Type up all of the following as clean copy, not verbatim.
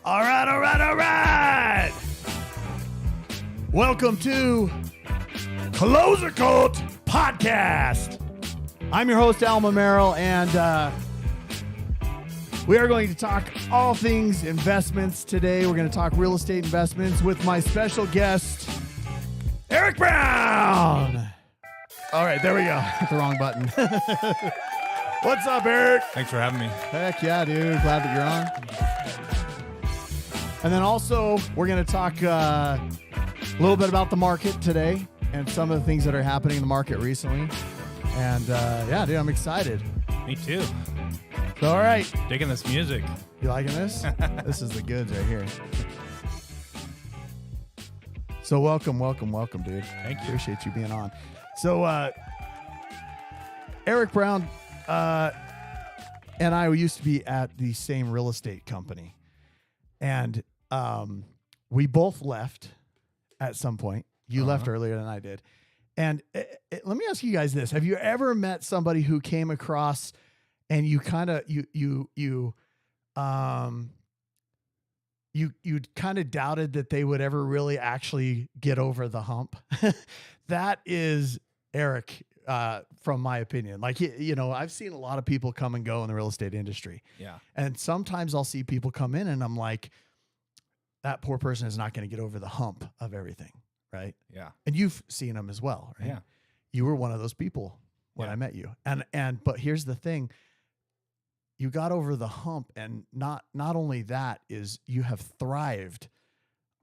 All right, all right, all right. Welcome to Clozer Cult Podcast. I'm your host, Alma Merrill, and we are going to talk all things investments today. We're going to talk real estate investments with my special guest, Eric Brown. All right, there we go. Hit the wrong button. What's up, Eric? Thanks for having me. Heck yeah, dude. Glad that you're on. And then also, we're going to talk a little bit about the market today and some of the things that are happening in the market recently. And yeah, dude, I'm excited. Me too. So, all right. Digging this music. You liking this? This is the goods right here. So welcome, dude. Thank you. Appreciate you being on. So, Eric Brown and I used to be at the same real estate company. And we both left at some point. You left earlier than I did. And let me ask you guys this. Have you ever met somebody who came across and you kind of, you kind of doubted that they would ever really actually get over the hump? That is Eric, from my opinion. Like, you know, I've seen a lot of people come and go in the real estate industry. Yeah. And sometimes I'll see people come in and I'm like, that poor person is not going to get over the hump of everything. Right. Yeah. And you've seen them as well, right? Yeah. You were one of those people when I met you. But here's the thing. You got over the hump, and not only that is you have thrived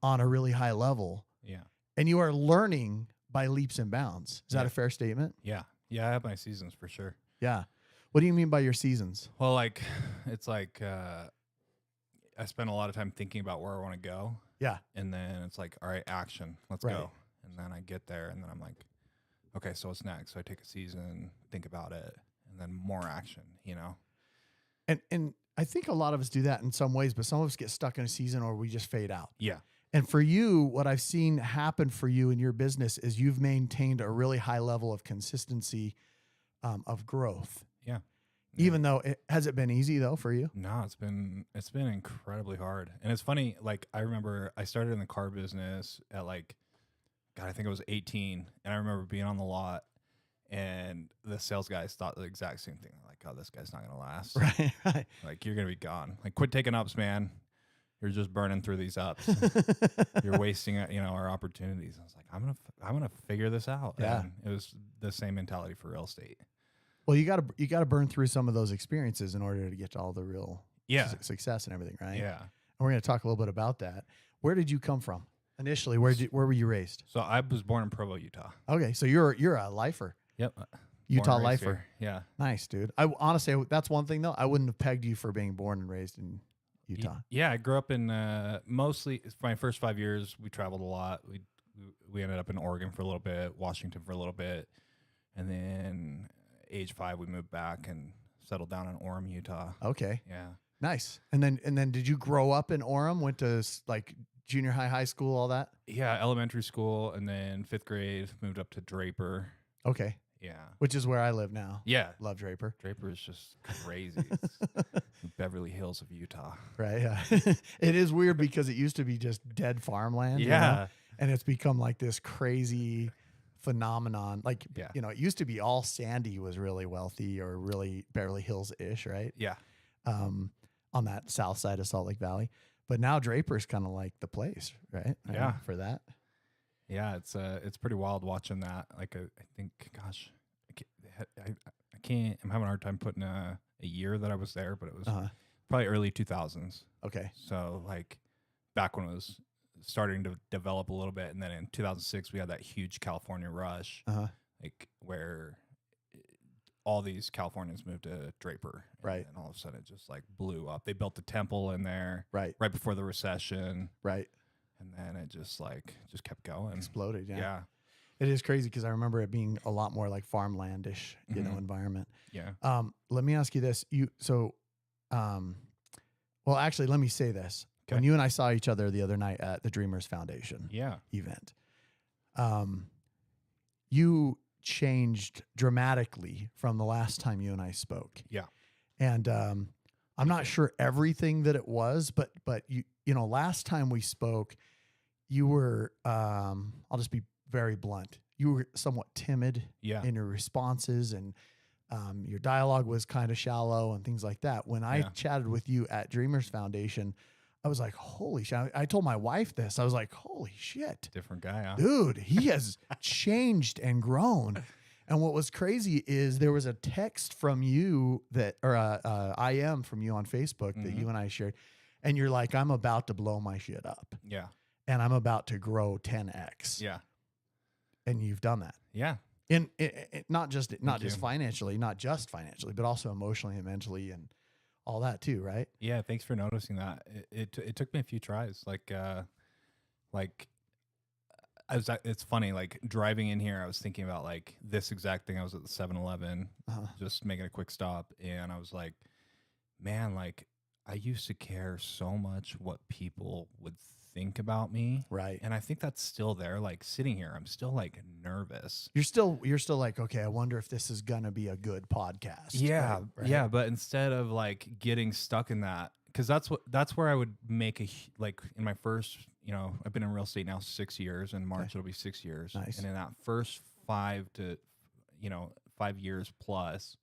on a really high level. Yeah. And you are learning by leaps and bounds. Is that a fair statement? Yeah. Yeah. I have my seasons for sure. Yeah. What do you mean by your seasons? Well, like, it's like, I spend a lot of time thinking about where I want to go. Yeah. And then it's like, all right, action, let's go. And then I get there and then I'm like, okay, so what's next? So I take a season, think about it, and then more action, you know? And I think a lot of us do that in some ways, but some of us get stuck in a season or we just fade out. Yeah. And for you, what I've seen happen for you in your business is you've maintained a really high level of consistency, of growth. Yeah. Even though has it been easy though for you? No, it's been incredibly hard. And it's funny, like I remember I started in the car business at like, God, I think I was 18. And I remember being on the lot and the sales guys thought the exact same thing. Like, oh, this guy's not going to last. Right. Like, you're going to be gone. Like, quit taking ups, man. You're just burning through these ups. You're wasting, our opportunities. I was like, I'm going to figure this out. Yeah. And it was the same mentality for real estate. Well, you gotta burn through some of those experiences in order to get to all the real success and everything, right? Yeah. And we're going to talk a little bit about that. Where did you come from initially? Where were you raised? So I was born in Provo, Utah. Okay, so you're a lifer. Yep. Utah Born and raised lifer. here. Yeah. Nice, dude. I honestly, that's one thing though. I wouldn't have pegged you for being born and raised in Utah. Yeah, I grew up in mostly my first 5 years. We traveled a lot. We ended up in Oregon for a little bit, Washington for a little bit, and then age 5 we moved back and settled down in Orem, Utah. Okay. Yeah. Nice. And then did you grow up in Orem? Went to like junior high school, all that? Yeah, elementary school, and then 5th grade moved up to Draper. Okay. Yeah. Which is where I live now. Yeah. Love Draper. Draper is just crazy. It's the Beverly Hills of Utah. Right. Yeah. It is weird because it used to be just dead farmland. Yeah. You know? And it's become like this crazy phenomenon. Like, it used to be all Sandy was really wealthy or really Beverly Hills-ish, right? Yeah. On that south side of Salt Lake Valley. But now Draper's kind of like the place, right? Yeah. For that. Yeah, it's pretty wild watching that. Like, I think, gosh, I can't. I'm having a hard time putting a year that I was there, but it was probably early 2000s. Okay. So like back when it was starting to develop a little bit, and then in 2006 we had that huge California rush, like where all these Californians moved to Draper, right? And all of a sudden it just like blew up. They built the temple in there, right before the recession, right. And then it just kept going. Exploded, yeah. Yeah. It is crazy because I remember it being a lot more like farmlandish, environment. Yeah. Let me ask you this. Well, actually, let me say this. Okay. When you and I saw each other the other night at the Dreamers Foundation event, you changed dramatically from the last time you and I spoke. Yeah. And I'm not sure everything that it was, but you last time we spoke, you were, I'll just be very blunt. You were somewhat timid Yeah. in your responses, and your dialogue was kind of shallow and things like that. When I Yeah. chatted with you at Dreamers Foundation, I was like, holy shit. I told my wife this. I was like, holy shit, Different guy, huh? dude, he has changed and grown. And what was crazy is there was a text from you that, or IM from you on Facebook that Mhm. you and I shared. And you're like, I'm about to blow my shit up Yeah. and I'm about to grow 10x. Yeah. And you've done that. Yeah. In not just you. financially, but also emotionally and mentally and all that too, right? Yeah. Thanks for noticing that. It took me a few tries. It's funny, like driving in here, I was thinking about like this exact thing. I was at the 7-Eleven, just making a quick stop. And I was like, man, like I used to care so much what people would think about me. Right. And I think that's still there. Like sitting here, I'm still like nervous. You're still like, okay, I wonder if this is going to be a good podcast. Yeah. Right? Yeah. But instead of like getting stuck in that, because that's where I would make like in my first, I've been in real estate now 6 years. In March, it'll be 6 years. Nice. And in that first 5 years plus,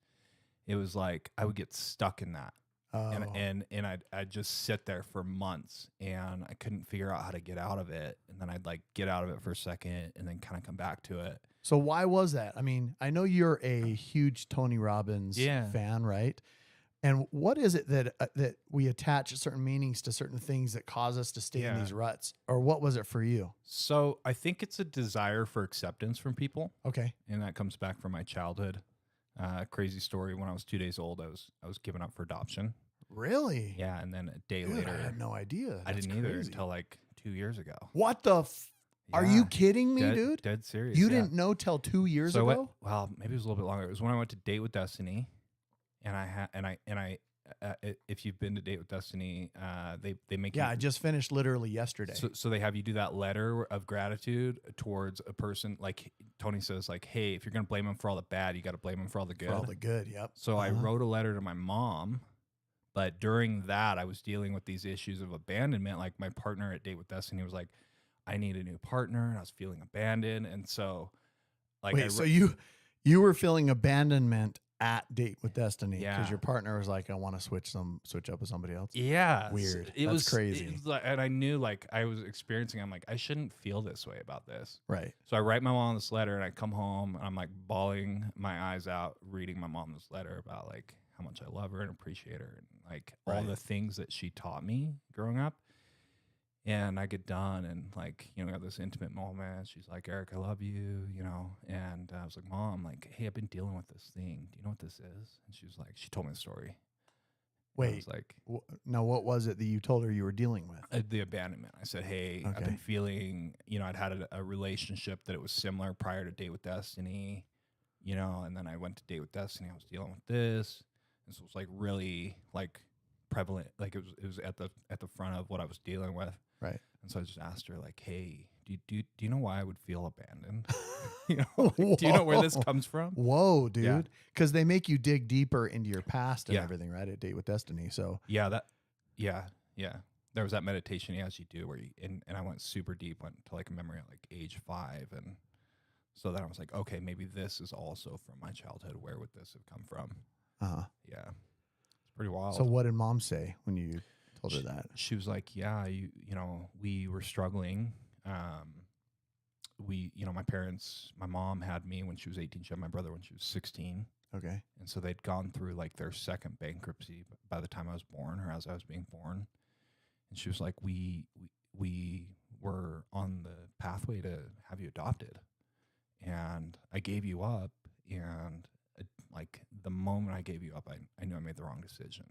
it was like I would get stuck in that. Oh. And I'd just sit there for months and I couldn't figure out how to get out of it. And then I'd like get out of it for a second and then kind of come back to it. So why was that? I mean, I know you're a huge Tony Robbins fan, right? And what is it that we attach certain meanings to certain things that cause us to stay in these ruts? Or what was it for you? So I think it's a desire for acceptance from people. Okay. And that comes back from my childhood. Crazy story. When I was 2 days old, I was given up for adoption. Really? Yeah. And then a day Dude, later, I had no idea. I That's didn't either crazy. until like 2 years ago. What the Are you kidding me, dude? Dead serious. You didn't know till 2 years ago? Well, maybe it was a little bit longer. It was when I went to Date with Destiny, and if you've been to Date with Destiny, they make I just finished literally yesterday. So they have you do that letter of gratitude towards a person. Like Tony says, like, hey, if you're gonna blame him for all the bad, you got to blame him for all the good. For all the good, yep. So I wrote a letter to my mom, but during that I was dealing with these issues of abandonment. Like my partner at Date with Destiny was like, I need a new partner, and I was feeling abandoned, and so like, wait, so you were feeling abandonment at Date with Destiny because your partner was like, I want to switch up with somebody else. Yeah, weird. It was crazy. It was like, and I knew like I was experiencing. I'm like, I shouldn't feel this way about this. Right. So I write my mom this letter, and I come home, and I'm like bawling my eyes out, reading my mom this letter about like how much I love her and appreciate her, and like all the things that she taught me growing up. And I get done and like, we have this intimate moment. She's like, Eric, I love you, and I was like, Mom, like, hey, I've been dealing with this thing. Do you know what this is? And she was like, she told me the story. Wait, I was like, now what was it that you told her you were dealing with? The abandonment. I said, hey, I've been feeling, I'd had a relationship that it was similar prior to Date with Destiny, and then I went to Date with Destiny. I was dealing with this. This was like really like prevalent. Like it was at the front of what I was dealing with. Right. And so I just asked her, like, hey, do you know why I would feel abandoned? Like, do you know where this comes from? Whoa, dude. Because they make you dig deeper into your past and everything, right? At Date with Destiny. So yeah. There was that meditation as you do where and I went super deep, went to like a memory at like age 5. And so then I was like, okay, maybe this is also from my childhood. Where would this have come from? Yeah. It's pretty wild. So what did Mom say when you told her that? She was like, yeah, we were struggling. My mom had me when she was 18. She had my brother when she was 16. Okay. And so they'd gone through like their second bankruptcy by the time I was born, or as I was being born. And she was like, we were on the pathway to have you adopted. And I gave you up. And like the moment I gave you up, I knew I made the wrong decision.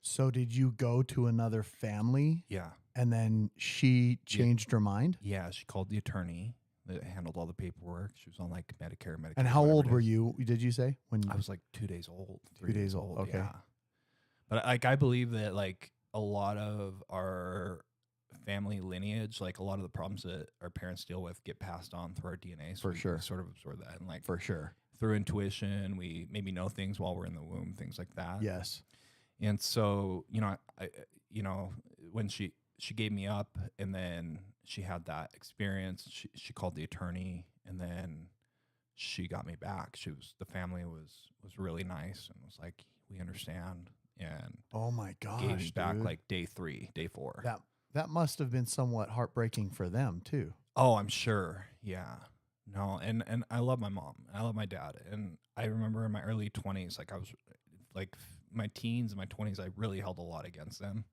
So did you go to another family? Yeah. And then she changed her mind? Yeah. She called the attorney that handled all the paperwork. She was on like Medicare. And how old were you? Did you say? When I was like 2 days old. 2 days old. Okay. Yeah. But like, I believe that like a lot of our family lineage, like a lot of the problems that our parents deal with get passed on through our DNA. So for sure. We sort of absorb that. And like, for sure. Through intuition, we maybe know things while we're in the womb, things like that. Yes. And so, I when she she gave me up, and then she had that experience. She called the attorney, and then she got me back. The family was really nice and was like, we understand, and Oh my gave me gosh, back dude. like day 3, day 4. That must have been somewhat heartbreaking for them too. Oh, I'm sure. Yeah. No, and I love my mom. I love my dad. And I remember in my early 20s, like I was like my teens and my 20s, I really held a lot against them.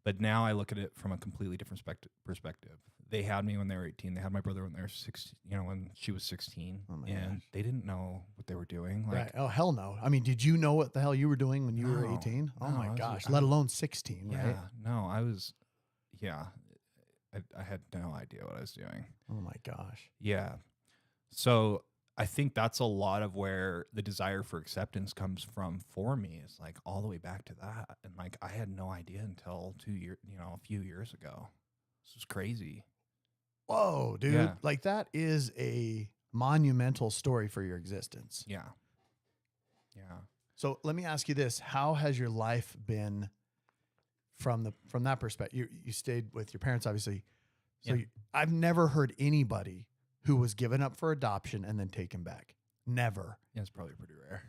But now I look at it from a completely different perspective. They had me when they were 18. They had my brother when they were 16, when she was 16. Oh my and gosh. they didn't know what they were doing. Like, Right. Oh, hell no. I mean, did you know what the hell you were doing when you were No, 18? Oh no, my I was- gosh. I Let was- alone 16, yeah, right? no, I had no idea what I was doing. Oh my gosh. Yeah. So I think that's a lot of where the desire for acceptance comes from for me, is like all the way back to that. And like, I had no idea until a few years ago. This was crazy. Whoa, dude. Yeah. Like that is a monumental story for your existence. Yeah. Yeah. So let me ask you this. How has your life been from that perspective? You stayed with your parents, obviously. So Yeah. I've never heard anybody who was given up for adoption and then taken back. Never. Yeah, it's probably pretty rare.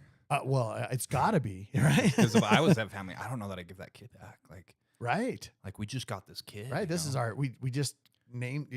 Well, it's got to be, right? Because if I was that family, I don't know that I'd give that kid back. Right. Like we just got this kid. Right. This is we just named,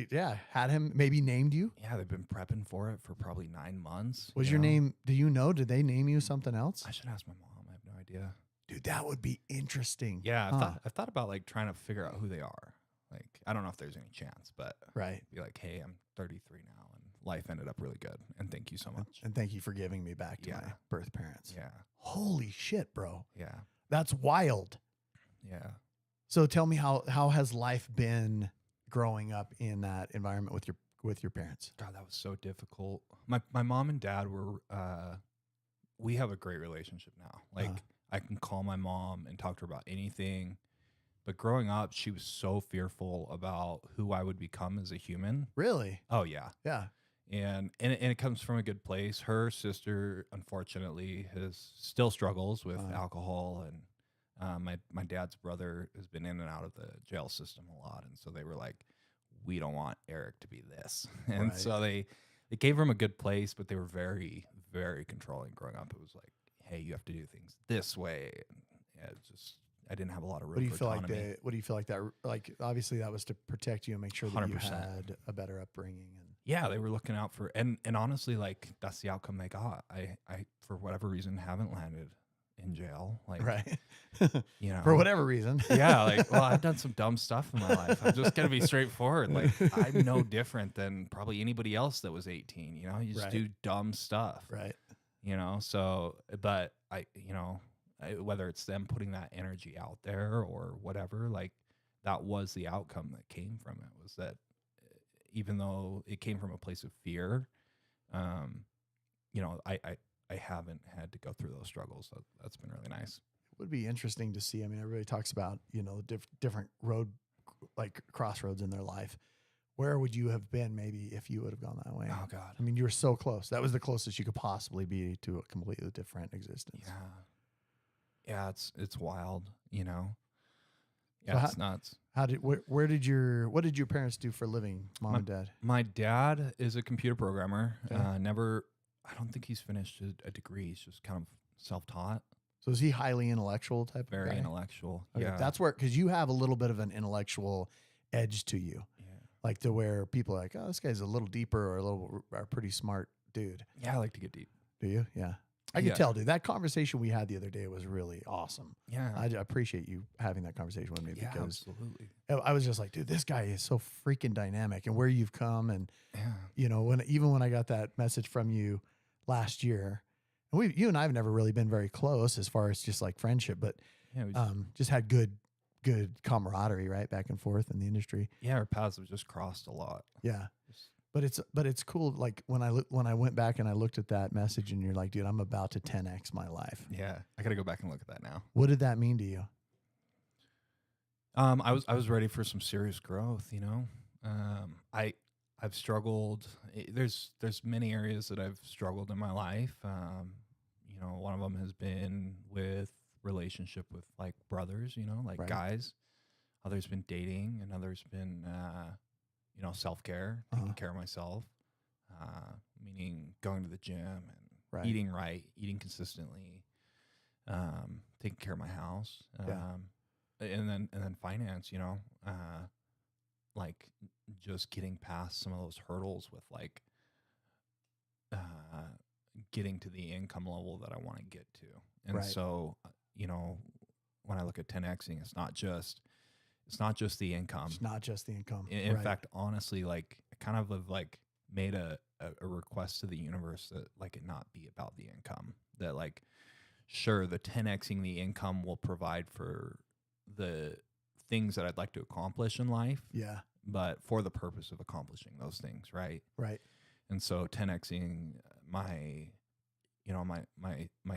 had him, maybe named you. Yeah, they've been prepping for it for probably 9 months. Was your name, do you know, did they name you something else? I should ask my mom. I have no idea. Dude, that would be interesting. Yeah, Huh. I've thought about like trying to figure out who they are. Like, I don't know if there's any chance, but Right. be like, hey, I'm 33 now, and life ended up really good, and thank you so much. And thank you for giving me back to Yeah. my birth parents. Yeah, Holy shit, bro. yeah, That's wild. yeah. So tell me how has life been growing up in that environment with your parents? God, that was so difficult. My mom and dad were. We have a great relationship now. Like, I can call my mom and talk to her about anything. But growing up, she was so fearful about who I would become as a human. Really? Oh yeah. Yeah. And it comes from a good place. Her sister, unfortunately, still struggles with alcohol, and my dad's brother has been in and out of the jail system a lot, and so they were like, we don't want Eric to be this, and Right. so they gave him a good place, but they were very, very controlling growing up. It was like, hey, you have to do things this way, and yeah, it's just I didn't have a lot of room. What do you for feel autonomy. what do you feel like that, like, obviously that was to protect you and make sure that you 100%. had a better upbringing and Yeah, they were looking out for, and honestly, like that's the outcome they got. I for whatever reason haven't landed in jail, like right. for whatever reason. Yeah, like, well, I've done some dumb stuff in my life. I'm just gonna be straightforward. Like, I'm no different than probably anybody else that was 18. You just Right. do dumb stuff. Right. So, but whether it's them putting that energy out there or whatever, like that was the outcome that came from it. Was that even though it came from a place of fear, I haven't had to go through those struggles. So that's been really nice. It would be interesting to see. I mean, everybody talks about, different road, like crossroads in their life. Where would you have been maybe if you would have gone that way? Oh God. I mean, you were so close. That was the closest you could possibly be to a completely different existence. Yeah, it's wild, Yeah, So it's nuts. What did your parents do for a living, mom and dad? My dad is a computer programmer. Okay. I don't think he's finished a degree. He's just kind of self-taught, So is he highly intellectual type of very guy? intellectual. Okay, Yeah, that's where, because you have a little bit of an intellectual edge to you, yeah, like to where people are like, oh, this guy's a little deeper or a pretty smart dude. yeah. I like to get deep. Do you? Yeah. I Yeah. could tell, dude. That conversation we had the other day was really awesome. Yeah, I appreciate you having that conversation with me yeah, because absolutely. I was just like, dude, this guy is so freaking dynamic, and where you've come, and Yeah, when I got that message from you last year, and you and I have never really been very close as far as just like friendship, but yeah. just had good camaraderie, right, back and forth in the industry. Yeah, our paths have just crossed a lot. Yeah. Just- But it's cool. Like when I went back and I looked at that message, and you're like, dude, I'm about to 10x my life. Yeah, I gotta go back and look at that now. What did that mean to you? I was ready for some serious growth. I've struggled. There's many areas that I've struggled in my life. One of them has been with relationship with like brothers. Like Right. guys. Others been dating, and others been, self-care, taking care of myself, meaning going to the gym and eating right, eating consistently, taking care of my house, and then finance, like just getting past some of those hurdles with like getting to the income level that I want to get to. And so, when I look at 10Xing, it's not just the income. It's not just the income. In fact, honestly, like I kind of have like made a request to the universe that like it not be about the income, that like, sure, the 10Xing the income will provide for the things that I'd like to accomplish in life. Yeah. But for the purpose of accomplishing those things. Right. Right. And so 10Xing my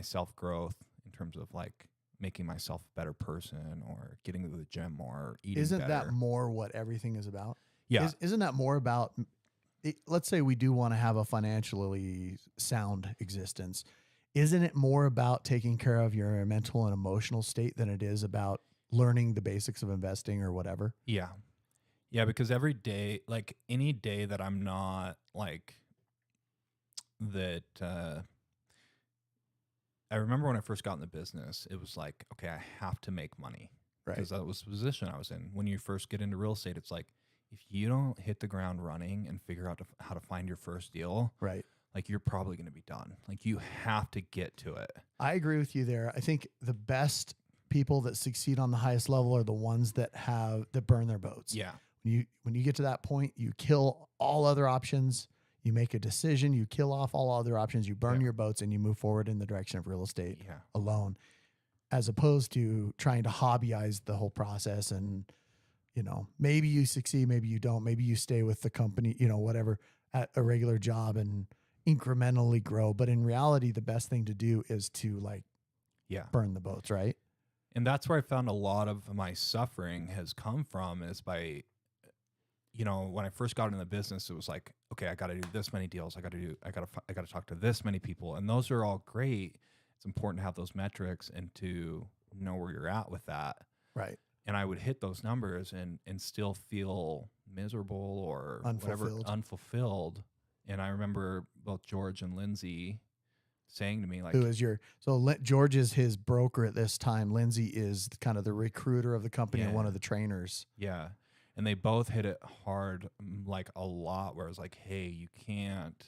self-growth in terms of like making myself a better person or getting to the gym more, eating Isn't better. that more what everything is about? Yeah. Isn't that more about, let's say we do want to have a financially sound existence. Isn't it more about taking care of your mental and emotional state than it is about learning the basics of investing or whatever? Yeah. Yeah, because every day, like any day that I'm not like that, I remember when I first got in the business, it was like, okay, I have to make money. Right. Because that was the position I was in. When you first get into real estate, it's like, if you don't hit the ground running and figure out how to find your first deal, right, like you're probably going to be done. Like you have to get to it. I agree with you there. I think the best people that succeed on the highest level are the ones that burn their boats. Yeah. When you get to that point, you kill all other options. You make a decision, you kill off all other options, you burn your boats, and you move forward in the direction of real estate alone, as opposed to trying to hobbyize the whole process. And, maybe you succeed, maybe you don't, maybe you stay with the company, whatever, at a regular job and incrementally grow. But in reality, the best thing to do is to burn the boats, right? And that's where I found a lot of my suffering has come from, is by, when I first got in the business, it was like, okay, I got to do this many deals. I got to talk to this many people. And those are all great. It's important to have those metrics and to know where you're at with that. Right. And I would hit those numbers and still feel miserable or unfulfilled. And I remember both George and Lindsay saying to me, like, who is George is his broker at this time. Lindsay is kind of the recruiter of the company and one of the trainers. Yeah. And they both hit it hard, like a lot, where it was like, hey, you can't,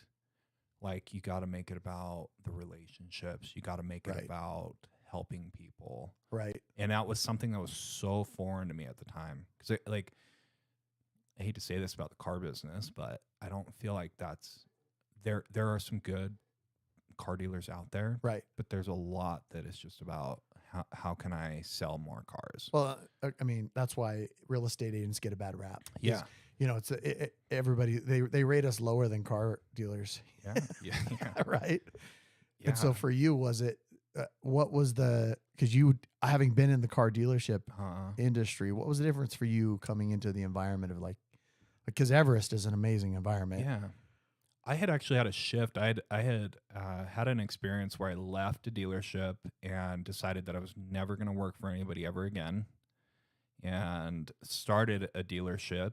like, you got to make it about the relationships. You got to make it about helping people. Right. And that was something that was so foreign to me at the time. Because, like, I hate to say this about the car business, but I don't feel like that's, there are some good car dealers out there. Right. But there's a lot that is just about, how can I sell more cars? Well, I mean, that's why real estate agents get a bad rap. Yeah. It's everybody, they rate us lower than car dealers. Yeah. Yeah. Right. Yeah. And so for you, was it, what was because you, having been in the car dealership industry, what was the difference for you coming into the environment of because Everest is an amazing environment. Yeah. I had actually had a shift. I had had an experience where I left a dealership and decided that I was never going to work for anybody ever again, and started a dealership,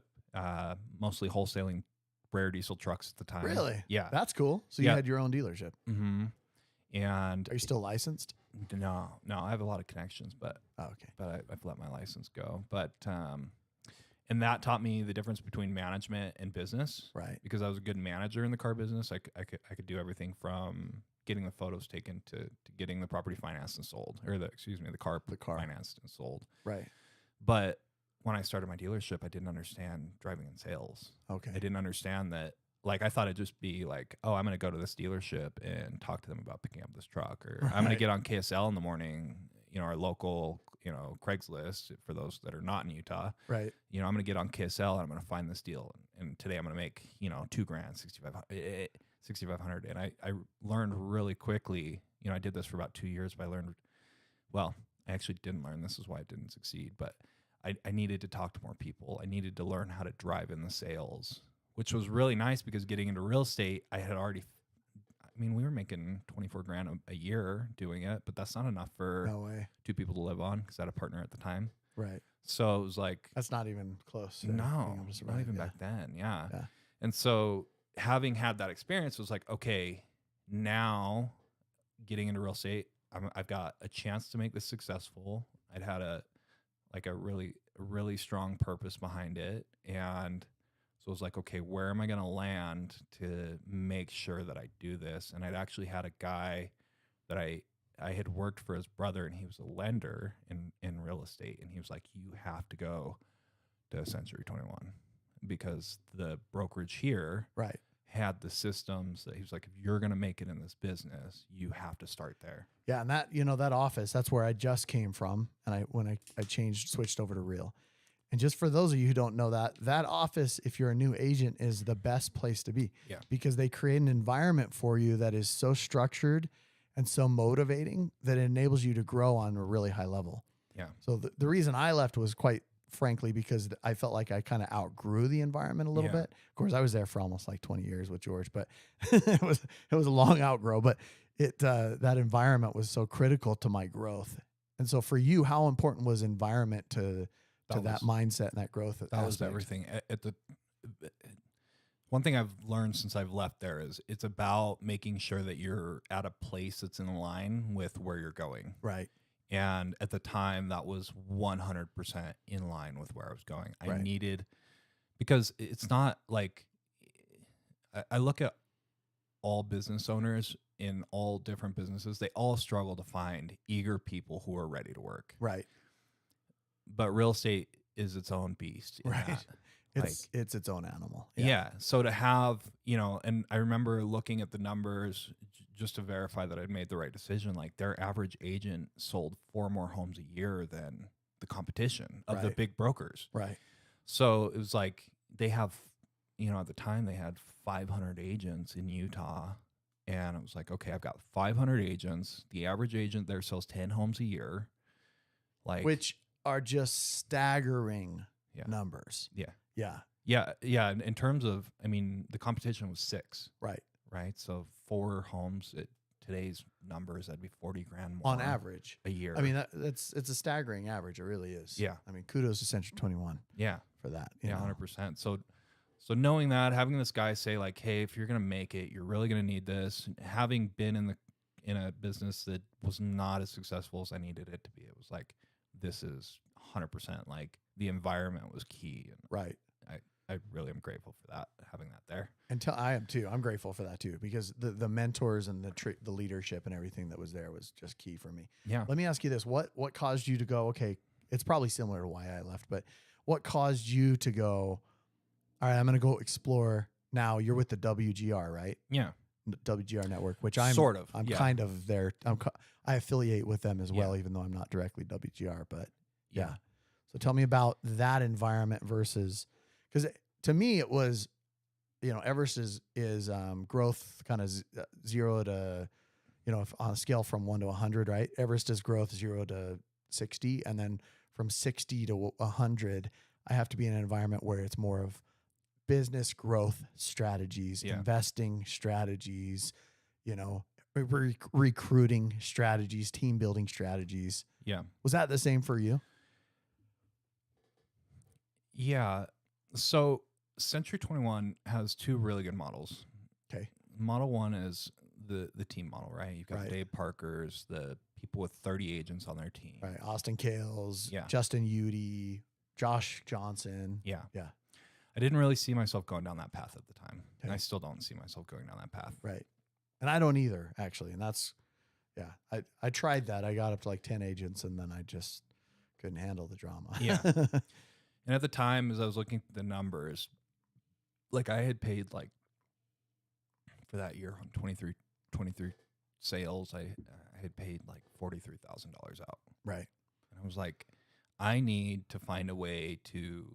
mostly wholesaling rare diesel trucks at the time. Really? Yeah. That's cool. So you had your own dealership. Mm-hmm. And are you still licensed? No, I have a lot of connections, but I've let my license go. But and that taught me the difference between management and business. Right. Because I was a good manager in the car business. I could do everything from getting the photos taken to getting the property financed and sold, or the car financed and sold. Right. But when I started my dealership, I didn't understand driving and sales. Okay. I didn't understand that. Like, I thought it'd just be like, oh, I'm going to go to this dealership and talk to them about picking up this truck, or I'm going to get on KSL in the morning, our local, Craigslist for those that are not in Utah. Right. I'm going to get on KSL and I'm going to find this deal. And today I'm going to make, $2,000, 6,500. And I learned really quickly, I did this for about 2 years, but I actually didn't learn. This is why I didn't succeed, but I needed to talk to more people. I needed to learn how to drive in the sales, which was really nice because getting into real estate, we were making $24,000 a year doing it, but that's not enough for 2 people to live on because I had a partner at the time. Right. So it was like, That's not even close. to no, being able to not survive. even Yeah. back then. Yeah. Yeah. And so having had that experience was like, okay, now getting into real estate, I've got a chance to make this successful. I'd had a really strong purpose behind it. And so it was like, okay, where am I going to land to make sure that I do this? And I'd actually had a guy that I had worked for his brother, and he was a lender in real estate. And he was like, you have to go to Century 21 because the brokerage here Right. had the systems that he was like, if you're going to make it in this business, you have to start there. Yeah. And that, that office, that's where I just came from. And when I switched over to Real. And just for those of you who don't know that office, if you're a new agent, is the best place to be. Yeah. Because they create an environment for you that is so structured and so motivating that it enables you to grow on a really high level. Yeah. So the reason I left was quite frankly because I felt like I kind of outgrew the environment a little bit. Of course, I was there for almost like 20 years with George, but it was a long outgrow. But that environment was so critical to my growth. And so for you, how important was environment to that mindset and that growth? That was everything. One thing I've learned since I've left there is it's about making sure that you're at a place that's in line with where you're going. Right. And at the time, that was 100% in line with where I was going. I needed, because it's not like, I look at all business owners in all different businesses, they all struggle to find eager people who are ready to work. Right. But real estate is its own beast. Right. It's its own animal. Yeah. So to have, and I remember looking at the numbers just to verify that I'd made the right decision. Like their average agent sold 4 more homes a year than the competition of the big brokers. Right. So it was like they have, at the time they had 500 agents in Utah. And it was like, okay, I've got 500 agents. The average agent there sells 10 homes a year. Which are just staggering numbers. Yeah. Yeah. Yeah. Yeah. In terms of, the competition was 6. Right. Right. So 4 homes at today's numbers, that'd be 40 grand more on average a year. It's a staggering average. It really is. Yeah. Kudos to Century 21. Yeah. For that. 100%. So knowing that, having this guy say like, hey, if you're going to make it, you're really going to need this. Having been in a business that was not as successful as I needed it to be, it was like, this is 100%. Like the environment was key. And right. I really am grateful for that, having that there. And I am too. I'm grateful for that too, because the mentors and the leadership and everything that was there was just key for me. Yeah. Let me ask you this. What caused you to go, okay, it's probably similar to why I left, but what caused you to go, all right, I'm going to go explore. Now you're with the WGR, right? Yeah. WGR network, which I'm kind of there. I affiliate with them as well, even though I'm not directly WGR, but yeah. So tell me about that environment versus, because to me it was, Everest is growth kind of 0 to, if on a scale from 1 to 100, right? Everest is growth 0 to 60, and then from 60 to 100, I have to be in an environment where it's more of business growth strategies, investing strategies, recruiting strategies, team building strategies. Yeah. Was that the same for you? Yeah. So Century 21 has 2 really good models. Okay. Model 1 is the team model, right? You've got Dave Parker's, the people with 30 agents on their team. Right. Austin Kales, Justin Udy, Josh Johnson. Yeah. Yeah. I didn't really see myself going down that path at the time. Okay. And I still don't see myself going down that path. Right. And I don't either, actually. And that's, I tried that. I got up to like 10 agents and then I just couldn't handle the drama. Yeah. And at the time, as I was looking at the numbers, like I had paid like for that year on 23 sales, I had paid like $43,000 out. Right. And I was like, I need to find a way to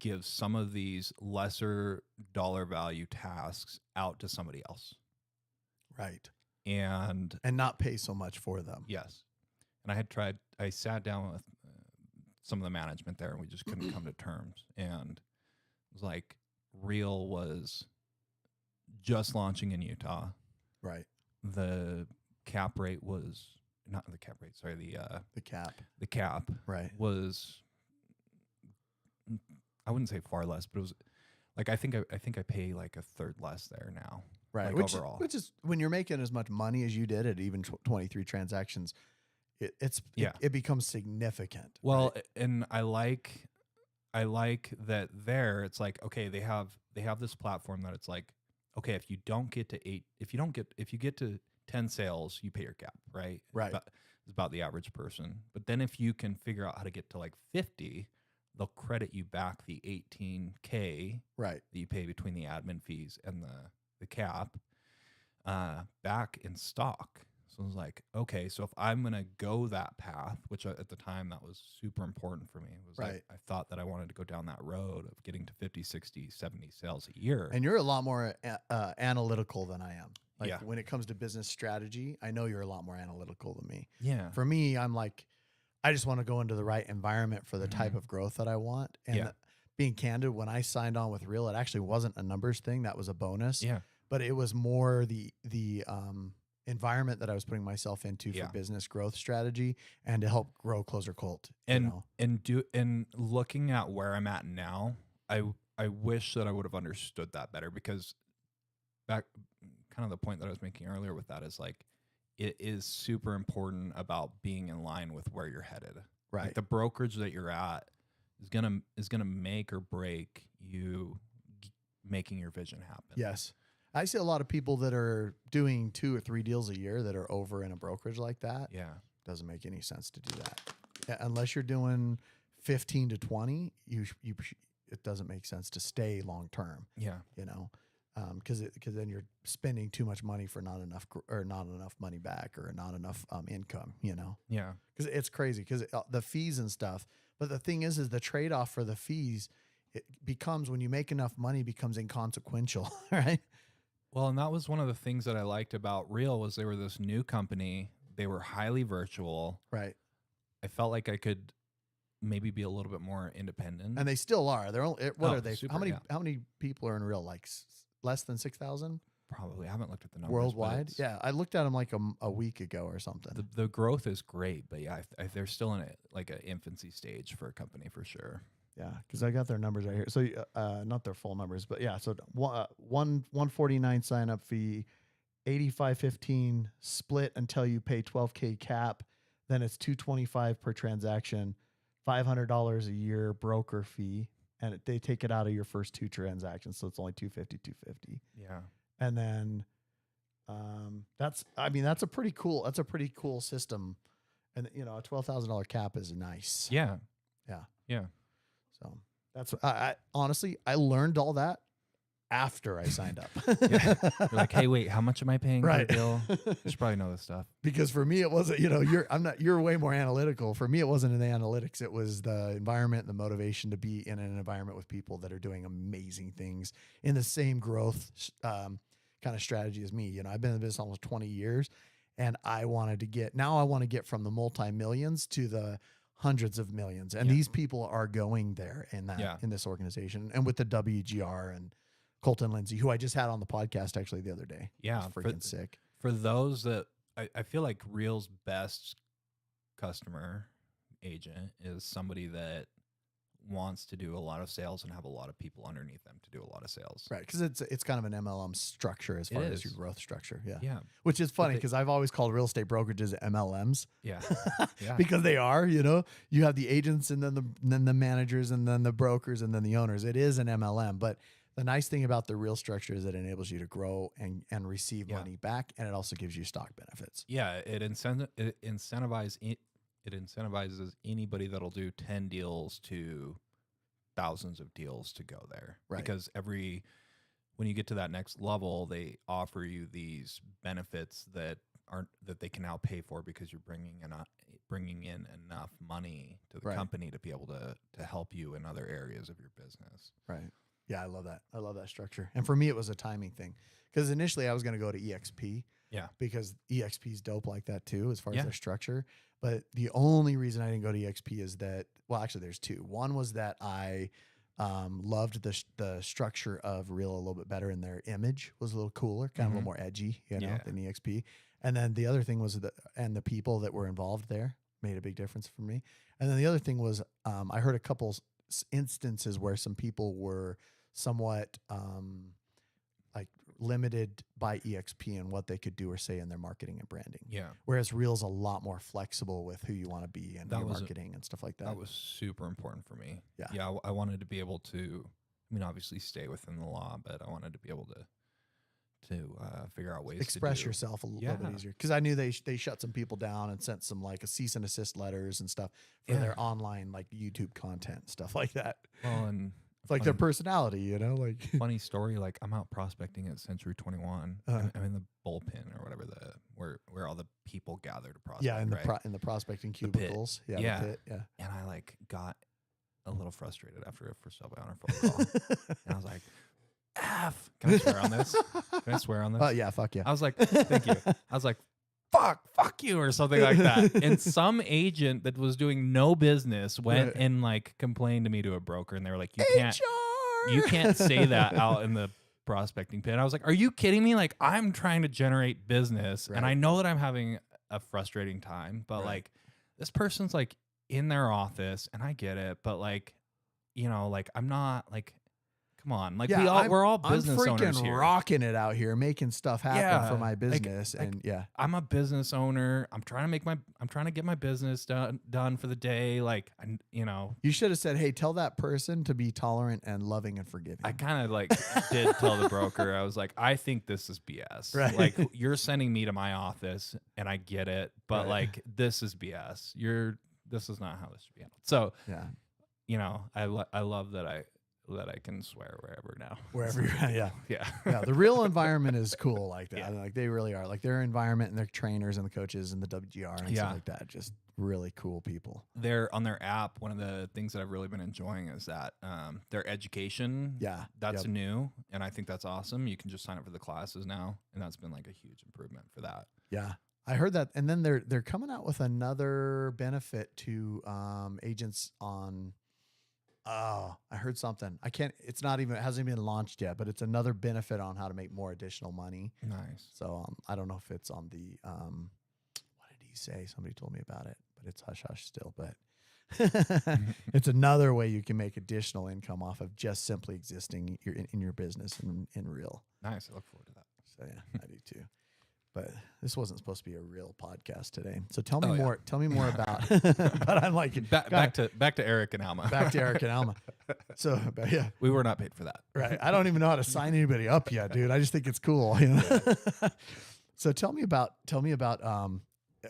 give some of these lesser dollar value tasks out to somebody else. Right. And not pay so much for them. Yes. And I sat down with some of the management there and we just couldn't come to terms. And it was like, Real was just launching in Utah. Right. The cap rate was not the cap rate, sorry, The cap. the cap Right. was, I wouldn't say far less, but it was like, I think I pay like a third less there now. Right. Like Which, overall. which is when you're making as much money as you did at even 23 transactions, it becomes significant. Well, right? and I like that there it's like, okay, they have this platform that it's like, okay, if you get to 10 sales, you pay your cap, right? Right. It's about the average person. But then if you can figure out how to get to like 50, they'll credit you back the 18K Right. that you pay between the admin fees and the cap back in stock. So I was like, okay, so if I'm going to go that path, which at the time that was super important for me, it was Right. I thought that I wanted to go down that road of getting to 50, 60, 70 sales a year. And you're a lot more analytical than I am. Like Yeah. when it comes to business strategy, I know you're a lot more analytical than me. Yeah. For me, I'm like, I just want to go into the right environment for the type Mhm. of growth that I want. And Yeah. being candid, when I signed on with Real, it actually wasn't a numbers thing. That was a bonus. Yeah. But it was more the environment that I was putting myself into Yeah. for business growth strategy and to help grow Clozer Cult. And looking at where I'm at now, I wish that I would have understood that better, because back kind of the point that I was making earlier with that is like, it is super important about being in line with where you're headed. Right. Like the brokerage that you're at is gonna make or break you making your vision happen. Yes. I see a lot of people that are doing 2 or 3 deals a year that are over in a brokerage like that. Yeah. Doesn't make any sense to do that. Unless you're doing 15 to 20, it doesn't make sense to stay long term, Yeah. you know, because then you're spending too much money for not enough money back, or not enough income, you know. Yeah. Because it's crazy because the fees and stuff. But the thing is the trade off for the fees, it becomes, when you make enough money, becomes inconsequential, right? Well, and that was one of the things that I liked about Real was they were this new company. They were highly virtual. Right. I felt like I could maybe be a little bit more independent. And they still are. They're only, what are they? Super, How many people are in Real? Like less than 6,000 Probably. I haven't looked at the numbers. worldwide. Yeah, I looked at them like a week ago or something. The growth is great, but yeah, they're still in like an infancy stage for a company for sure. Yeah, because I got their numbers right here. So not their full numbers, but yeah. So 149 sign up fee, 85.15 split until you pay 12K cap. Then it's 225 per transaction, $500 a year broker fee, and they take it out of your first 2 transactions, so it's only 250. Yeah. And then that's a pretty cool system, and you know, a $12,000 cap is nice. Yeah. Yeah. Yeah. So that's I honestly, I learned all that after I signed up. You're like, hey, wait, how much am I paying Right. per deal? You should probably know this stuff. Because for me, it wasn't, you know, you're way more analytical. For me, it wasn't in the analytics. It was the environment, the motivation to be in an environment with people that are doing amazing things in the same growth kind of strategy as me. You know, I've been in the business almost 20 years, and I want to get from the multi-millions to the hundreds of millions. And these people are going there in this organization, and with the WGR and Colton Lindsay, who I just had on the podcast actually the other day. Yeah. It's freaking sick. For those that I feel like Real's best customer agent is somebody that wants to do a lot of sales and have a lot of people underneath them to do a lot of sales. Right. Because it's kind of an MLM structure as far as your is. growth structure. Yeah. Yeah. Which is funny because I've always called real estate brokerages MLMs. Yeah. Yeah. Because they are, you know, you have the agents and then the managers and then the brokers and then the owners. It is an MLM. But the nice thing about the real structure is it enables you to grow and receive money back. And it also gives you stock benefits. Yeah. It incentivizes anybody that'll do 10 deals to thousands of deals to go there. Right. Because when you get to that next level, they offer you these benefits that they can now pay for because you're bringing in enough money to the company to be able to help you in other areas of your business. Right. Yeah, I love that. I love that structure. And for me, it was a timing thing because initially I was going to go to EXP. Yeah. Because EXP is dope like that too, as far as their structure. But the only reason I didn't go to EXP is that, well, actually there's 2. One was that I Loved the structure of Real a little bit better, and their image was a little cooler, kind of a little more edgy, Yeah. than EXP. And then the other thing was the people that were involved there made a big difference for me. And then the other thing was, I heard a couple instances where some people were somewhat like limited by EXP and what they could do or say in their marketing and branding. Yeah. Whereas Real's a lot more flexible with who you want to be and That your was marketing and stuff like that. That was super important for me. Yeah. Yeah. I wanted to be able to, I mean, obviously stay within the law, but I wanted to be able to figure out ways Express to do. yourself a little bit easier. Because I knew they shut some people down and sent some like a cease and desist letters and stuff for their online like YouTube content, stuff like that. Well, and It's like their personality, like funny story. Like I'm out prospecting at Century 21. I'm in the bullpen or whatever where all the people gather to prospect. Yeah, in the right? in the prospecting The pit. cubicles. Yeah, Yeah. the pit, yeah. And I like got a little frustrated after a first sell by owner phone call, and I was like, "F." Can I swear on this? Can I swear on this? Oh yeah, fuck yeah. I was like, "Thank you." I was like, fuck you, or something like that. And some agent that was doing no business went and like complained to me to a broker, and they were like, you can't say that out in the prospecting pit. And I was like, are you kidding me? Like, I'm trying to generate business, and I know that I'm having a frustrating time, but like this person's like in their office, and I get it, but like, like I'm not like, come on, like we're all business owners here. I'm freaking rocking it out here, making stuff happen for my business, I'm a business owner. I'm trying to get my business done for the day. Like, you should have said, hey, tell that person to be tolerant and loving and forgiving. I kind of like did tell the broker, I was like, I think this is BS. Right. Like, you're sending me to my office, and I get it, but like, this is BS. This is not how this should be handled. So, I love that I can swear wherever now. Wherever you're at, yeah. Yeah. The Real environment is cool like that. Yeah. Like they really are. Like their environment and their trainers and the coaches and the WGR and stuff like that. Just really cool people. They're on their app. One of the things that I've really been enjoying is that their education. Yeah. That's new, and I think that's awesome. You can just sign up for the classes now, and that's been like a huge improvement for that. Yeah. I heard that. And then they're coming out with another benefit to agents on. Oh, I heard something. It hasn't even been launched yet, but it's another benefit on how to make more additional money. Nice. So I don't know if it's on the, what did he say? Somebody told me about it, but it's hush hush still, but it's another way you can make additional income off of just simply existing in your business in Real. Nice. I look forward to that. So yeah, I do too. But this wasn't supposed to be a real podcast today. So tell me more. Tell me more about. But I'm like back to Eric and Alma. Back to Eric and Alma. So yeah, we were not paid for that. Right. I don't even know how to sign anybody up yet, dude. I just think it's cool. So tell me about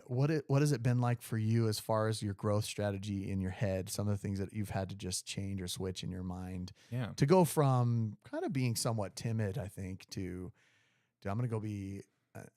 what has it been like for you as far as your growth strategy in your head? Some of the things that you've had to just change or switch in your mind. Yeah. To go from kind of being somewhat timid, I think, to I'm going to go be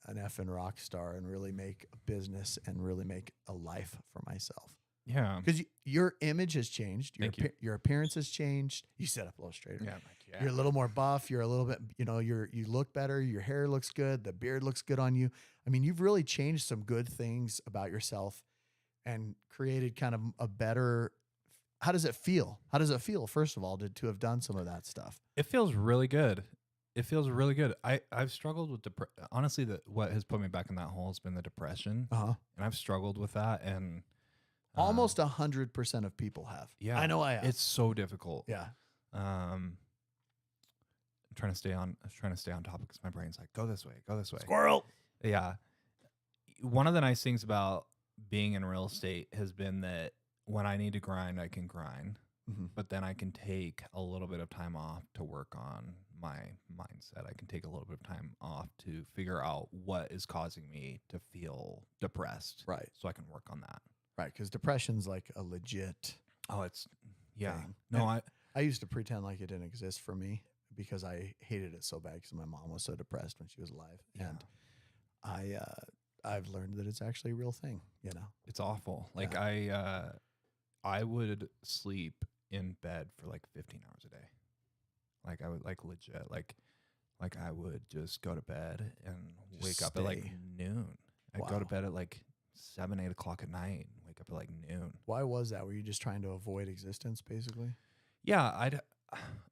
an effing rock star and really make a business and really make a life for myself. Yeah. Because your image has changed. Your appearance has changed. You sit up a little straighter. Yeah. You're a little more buff. You're a little bit, you look better. Your hair looks good. The beard looks good on you. I mean, you've really changed some good things about yourself and created kind of a better. How does it feel? How does it feel, first of all, to have done some of that stuff? It feels really good. It feels really good. I've struggled with honestly, what has put me back in that hole has been the depression. And I've struggled with that, and almost 100% of people have. Yeah, I know I have. It's so difficult. Yeah. I'm trying to stay on topic because my brain's like, go this way. Squirrel. Yeah. One of the nice things about being in real estate has been that when I need to grind, I can grind. But then I can take a little bit of time off to work on my mindset. I can take a little bit of time off to figure out what is causing me to feel depressed. Right. So I can work on that. Right. Because depression's like a legit. Oh, it's, yeah. thing. No, and I used to pretend like it didn't exist for me because I hated it so bad because my mom was so depressed when she was alive. Yeah. And I've learned that it's actually a real thing, It's awful. Like I would sleep in bed for like 15 hours a day. Like I would like legit, like I would just go to bed and wake up at like noon. I'd go to bed at like 7, 8 o'clock at night and wake up at like noon. Why was that? Were you just trying to avoid existence basically? Yeah.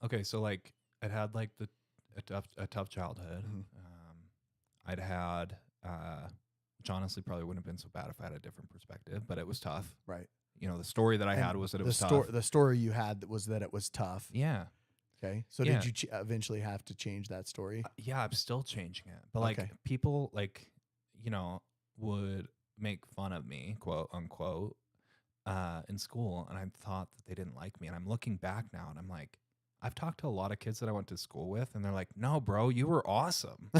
Okay, so like I'd had like a tough childhood. Mhm. I'd had, which honestly probably wouldn't have been so bad if I had a different perspective, but it was tough. Right. You know, the story that I And had was that it the was tough. The story you had was that it was tough. Yeah. Okay. So Yeah. did you eventually have to change that story? Yeah, I'm still changing it. But like Okay. people like, you know, would make fun of me, quote unquote, in school. And I thought that they didn't like me. And I'm looking back now and I'm like, I've talked to a lot of kids that I went to school with, and they're like, no, bro, you were awesome.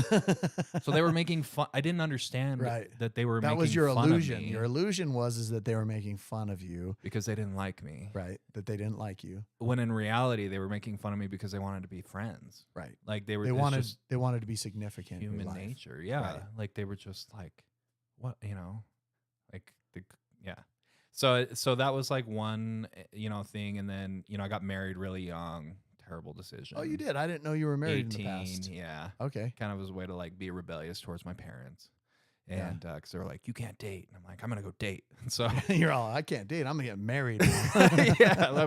So they were making fun. I didn't understand Right. that they were That making was your fun illusion. of me Your illusion was that they were making fun of you, because they didn't like me. right? That they didn't like you, When in reality, they were making fun of me because they wanted to be friends. right? Like they were. They it's wanted just to be significant. in your human life. nature. Yeah. Right. Like they were just like, what, like yeah. So that was like one, thing. And then, I got married really young. Terrible decision. Oh, you did. I didn't know you were married 18, in the past. yeah. Okay. Kind of as a way to like be rebellious towards my parents. Yeah. And because they were like, you can't date. And I'm like, I'm going to go date. And so You're all, I can't date. I'm gonna get married. yeah, my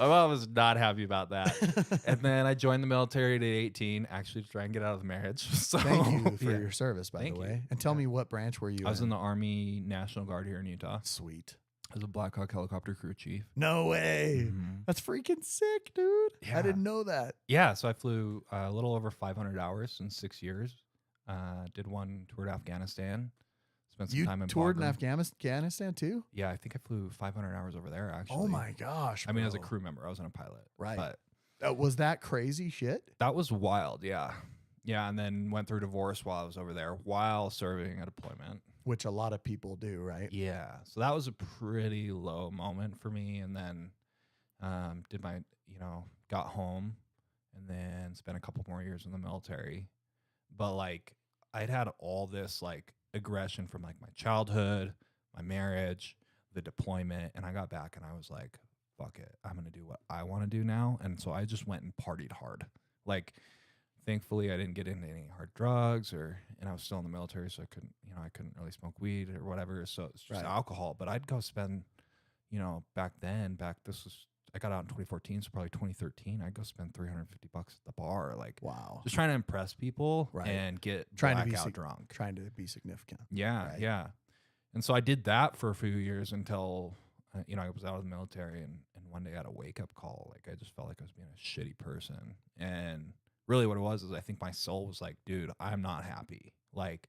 mom was not happy about that. And then I joined the military at 18, actually to try and get out of the marriage. So Thank you for yeah. your service, by Thank the you. way. And tell Yeah. me, what branch were you? I was in the Army National Guard here in Utah. Sweet. I was a Black Hawk helicopter crew chief. No way. Mhm. That's freaking sick, dude. Yeah. I didn't know that. Yeah, so I flew a little over 500 hours in 6 years. Did one tour to Afghanistan. Spent some You time in toured in Bagram. Afghanistan too? Yeah, I think I flew 500 hours over there, actually. Oh my gosh. I mean, as a bro. crew member, I wasn't a pilot. Right. But Was that crazy shit? that was wild, yeah. Yeah, and then went through divorce while I was over there, while serving a deployment. Which a lot of people do, right? Yeah, so that was a pretty low moment for me. And then did my, got home and then spent a couple more years in the military. But like, I'd had all this like aggression from like my childhood, my marriage, the deployment, and I got back and I was like, fuck it, I'm gonna do what I want to do now. And so I just went and partied hard. Like, thankfully I didn't get into any hard drugs, and I was still in the military, so I couldn't really smoke weed or whatever. So it's just Right. alcohol. But I'd go spend, I got out in 2014, so probably 2013, I'd go spend $350 at the bar, like Wow. just trying to impress people Right. and get Trying to be blackout sig- drunk. Trying to be significant. Yeah, Right. yeah. And so I did that for a few years until, I was out of the military, and one day I had a wake up call. Like I just felt like I was being a shitty person. And really what it was is I think my soul was like, dude, I'm not happy. Like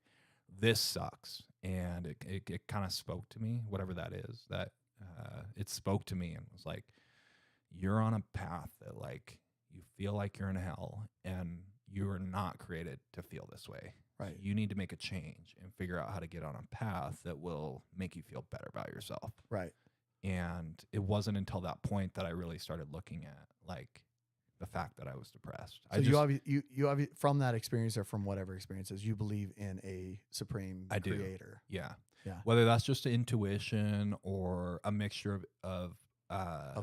this sucks. And it kind of spoke to me, whatever that is, that it spoke to me and was like, you're on a path that like you feel like you're in hell, and you are not created to feel this way. Right. You need to make a change and figure out how to get on a path that will make you feel better about yourself. Right. And it wasn't until that point that I really started looking at like the fact that I was depressed. So you from that experience, or from whatever experiences, you believe in a supreme I do. creator. Yeah. Yeah. Whether that's just intuition or a mixture of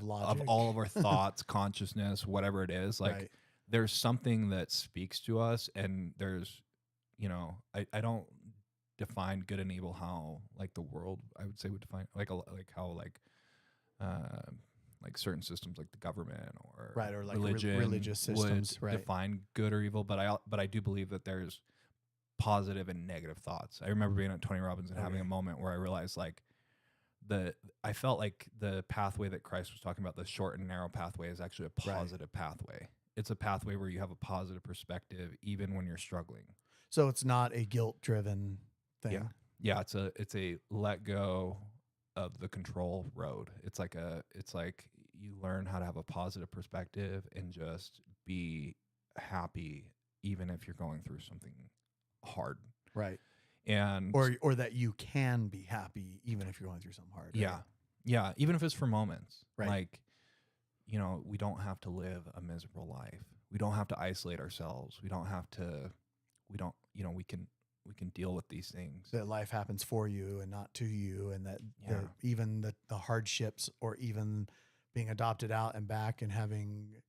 logic. all of our thoughts, consciousness, whatever it is, like Right. there's something that speaks to us, and there's, I don't define good and evil how like the world, I would say, would define like how like certain systems like the government or Right, or like religion religious systems, would right. define good or evil, but I do believe that there's positive and negative thoughts. I remember being at Tony Robbins and having a moment where I realized like I felt like the pathway that Christ was talking about, the short and narrow pathway, is actually a positive pathway. It's a pathway where you have a positive perspective even when you're struggling. So it's not a guilt-driven thing. Yeah, it's a let go of the control road. It's like you learn how to have a positive perspective and just be happy even if you're going through something hard. Right. And Or that you can be happy even if you're going through something hard. Right? yeah. Yeah, even if it's for moments. Right. Like, we don't have to live a miserable life. We don't have to isolate ourselves. We can deal with these things. That life happens for you and not to you, and that Yeah. even the hardships, or even being adopted out and back and having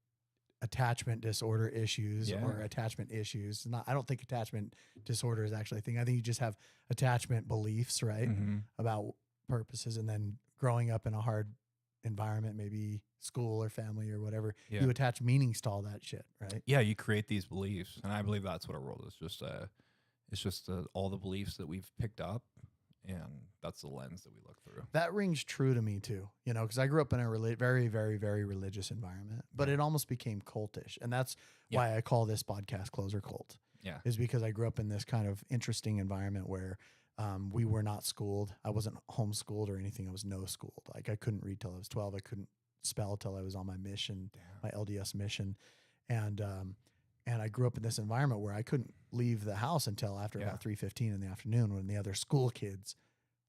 attachment disorder issues or attachment issues. I don't think attachment disorder is actually a thing. I think you just have attachment beliefs, right? Mm-hmm. About purposes, and then growing up in a hard environment, maybe school or family or whatever, Yeah. you attach meanings to all that shit, right? Yeah, you create these beliefs, and I believe that's what a world is. It's just all the beliefs that we've picked up, and that's the lens that we look through. That rings true to me too, you know, because I grew up in a very, very, very religious environment, but Yeah. it almost became cultish. And that's Yeah. why I call this podcast Clozer Cult, Yeah. is because I grew up in this kind of interesting environment where we were not schooled. I wasn't homeschooled or anything. I was no schooled. Like I couldn't read till I was 12. I couldn't spell till I was on my mission, my LDS mission. And I grew up in this environment where I couldn't leave the house until after about 3:15 in the afternoon when the other school kids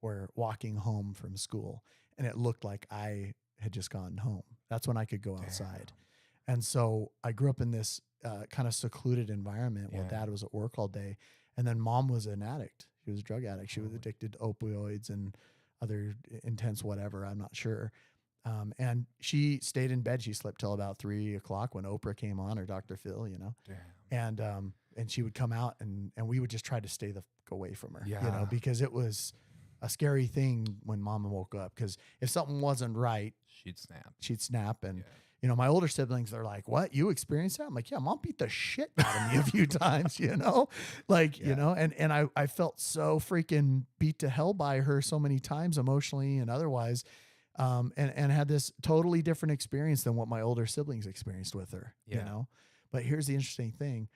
were walking home from school. And it looked like I had just gone home. That's when I could go outside. And so I grew up in this kind of secluded environment while dad was at work all day. And then mom was an addict. She was a drug addict. She was addicted to opioids and other intense whatever. I'm not sure. And she stayed in bed. She slept till about 3 o'clock when Oprah came on, or Dr. Phil, you know. Damn. And she would come out and we would just try to stay away from her, you know, Yeah. because it was a scary thing when mama woke up. Because if something wasn't right, She'd snap. And you know, my older siblings, they're like, "What? You experienced that?" I'm like, "Yeah, mom beat the shit out of me a few times, you know, like you know." And I felt so freaking beat to hell by her so many times, emotionally and otherwise. And had this totally different experience than what my older siblings experienced with her, you know. But here's the interesting thing.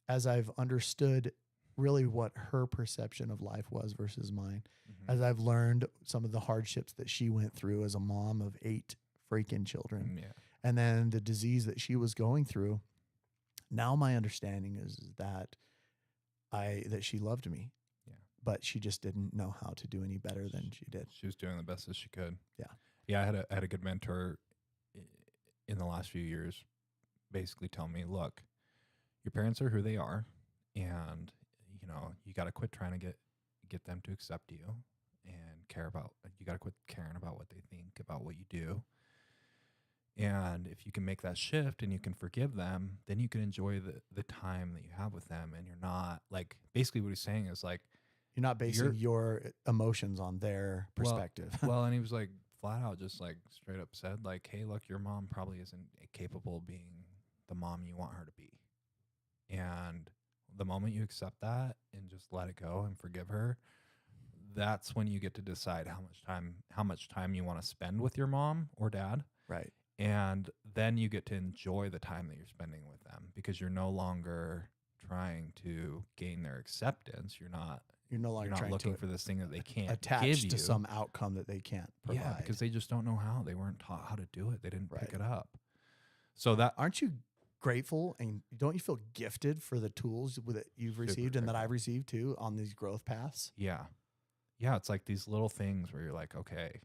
As I've understood really what her perception of life was versus mine, as I've learned some of the hardships that she went through as a mom of 8 freaking children, and then the disease that she was going through, now my understanding is that she loved me, but she just didn't know how to do any better than she did. She was doing the best as she could. Yeah. I had a good mentor in the last few years basically tell me, look, your parents are who they are, and you know, you got to quit trying to get them to accept you and you got to quit caring about what they think about what you do. And if you can make that shift and you can forgive them, then you can enjoy the time that you have with them. And you're not, like, basically what he's saying is like, you're not basing your emotions on their perspective. Well, and he was like flat out just like straight up said like, hey, look, your mom probably isn't capable of being the mom you want her to be. And the moment you accept that and just let it go and forgive her, that's when you get to decide how much time you want to spend with your mom or dad. Right. And then you get to enjoy the time that you're spending with them because you're no longer trying to gain their acceptance. You're not trying looking to for this thing that they can't attach give you to some outcome that they can't provide. Yeah, because they just don't know how. They weren't taught how to do it. They didn't pick it up. So aren't you grateful, and don't you feel gifted for the tools that you've received and that I've received too on these growth paths? Yeah. Yeah, it's like these little things where you're like, okay,